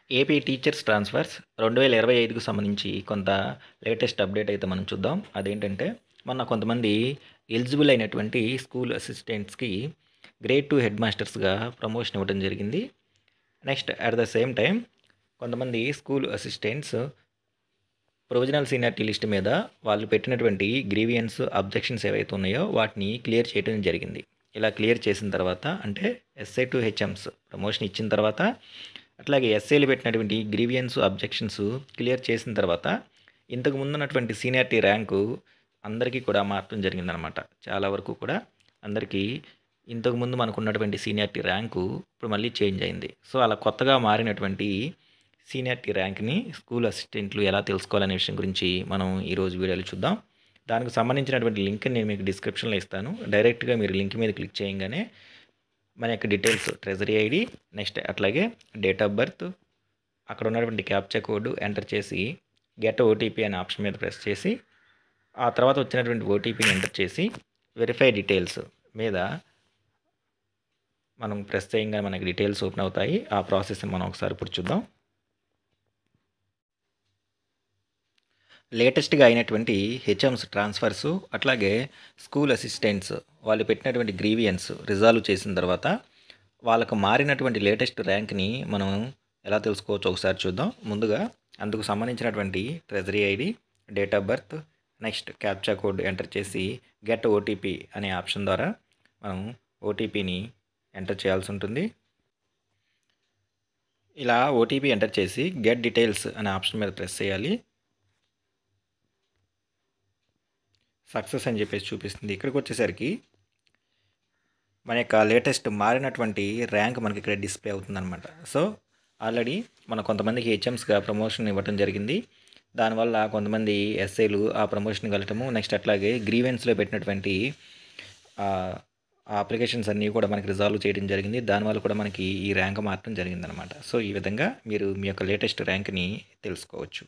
AP teachers transfers 2025కు సంబంధించి కొంత latest update అయితే మనం చూద్దాం. అదేంటంటే మొన్న కొంతమంది ఎలిజిబుల్ అయినటువంటి స్కూల్ అసిస్టెంట్స్‌కి గ్రేడ్ 2 హెడ్ మాస్టర్స్‌గా ప్రమోషన్ ఇవ్వడం జరిగింది. Next at the same time కొంతమంది school assistants provisional seniority list మీద వాళ్ళు పెట్టినటువంటి గ్రీవియన్స్, అబ్జెక్షన్స్ ఏవైతే ఉన్నాయో వాటిని క్లియర్ చేయడం జరిగింది. ఇలా క్లియర్ చేసిన తర్వాత అంటే ఎస్ఐ టు హెచ్ఎమ్స్ ప్రమోషన్ ఇచ్చిన తర్వాత అట్లాగే ఎస్ఏలు పెట్టినటువంటి గ్రీవియన్స్, అబ్జెక్షన్స్ క్లియర్ చేసిన తర్వాత ఇంతకు ముందు ఉన్నటువంటి సీనియారిటీ ర్యాంకు అందరికీ కూడా మార్చడం జరిగిందనమాట. చాలా వరకు కూడా అందరికీ ఇంతకుముందు మనకున్నటువంటి సీనియారిటీ ర్యాంకు ఇప్పుడు మళ్ళీ చేంజ్ అయింది. సో అలా కొత్తగా మారినటువంటి సీనియారిటీ ర్యాంక్ని స్కూల్ అసిస్టెంట్లు ఎలా తెలుసుకోవాలనే విషయం గురించి మనం ఈరోజు వీడియోలో చూద్దాం. దానికి సంబంధించినటువంటి లింక్ నేను మీకు డిస్క్రిప్షన్లో ఇస్తాను. డైరెక్ట్గా మీరు లింక్ మీద క్లిక్ చేయగానే మన యొక్క డీటెయిల్స్, ట్రెజరీ ఐడి, నెక్స్ట్ అట్లాగే డేట్ ఆఫ్ బర్త్, అక్కడ ఉన్నటువంటి క్యాప్చా కోడ్ ఎంటర్ చేసి గెట్ ఓటీపీ అనే ఆప్షన్ మీద ప్రెస్ చేసి ఆ తర్వాత వచ్చినటువంటి ఓటీపీని ఎంటర్ చేసి వెరిఫై డీటెయిల్స్ మీద మనం ప్రెస్ చేయగానే మనకి డీటెయిల్స్ ఓపెన్ అవుతాయి. ఆ ప్రాసెస్ని మనం ఒకసారి ఇప్పుడు చూద్దాం. లేటెస్ట్గా అయినటువంటి హెచ్ఎమ్స్ ట్రాన్స్ఫర్స్ అట్లాగే స్కూల్ అసిస్టెంట్స్ వాళ్ళు పెట్టినటువంటి గ్రీవియన్స్ రిజాల్వ్ చేసిన తర్వాత వాళ్ళకు మారినటువంటి లేటెస్ట్ ర్యాంక్ని మనం ఎలా తెలుసుకోవచ్చో ఒకసారి చూద్దాం. ముందుగా అందుకు సంబంధించినటువంటి treasury ID, date of birth, next captcha code enter చేసి గెట్ ఓటీపీ అనే ఆప్షన్ ద్వారా మనం ఓటీపీని ఎంటర్ చేయాల్సి ఉంటుంది. ఇలా ఓటీపీ ఎంటర్ చేసి గెట్ డీటెయిల్స్ అనే ఆప్షన్ మీద ప్రెస్ చేయాలి. సక్సెస్ అని చెప్పేసి చూపిస్తుంది. ఇక్కడికి వచ్చేసరికి మన యొక్క లేటెస్ట్ మారినటువంటి ర్యాంక్ మనకి ఇక్కడ డిస్ప్లే అవుతుందన్నమాట. సో ఆల్రెడీ మన కొంతమందికి హెచ్ఎమ్స్గా ప్రమోషన్ ఇవ్వడం జరిగింది. దానివల్ల కొంతమంది ఎస్ఐలు ఆ ప్రమోషన్ కలటము, నెక్స్ట్ అట్లాగే గ్రీవెన్స్లో పెట్టినటువంటి ఆ అప్లికేషన్స్ అన్నీ కూడా మనకి రిజాల్వ్ చేయడం జరిగింది. దానివల్ల కూడా మనకి ఈ ర్యాంక్ మారడం జరిగిందనమాట. సో ఈ విధంగా మీరు మీ యొక్క లేటెస్ట్ ర్యాంక్ని తెలుసుకోవచ్చు.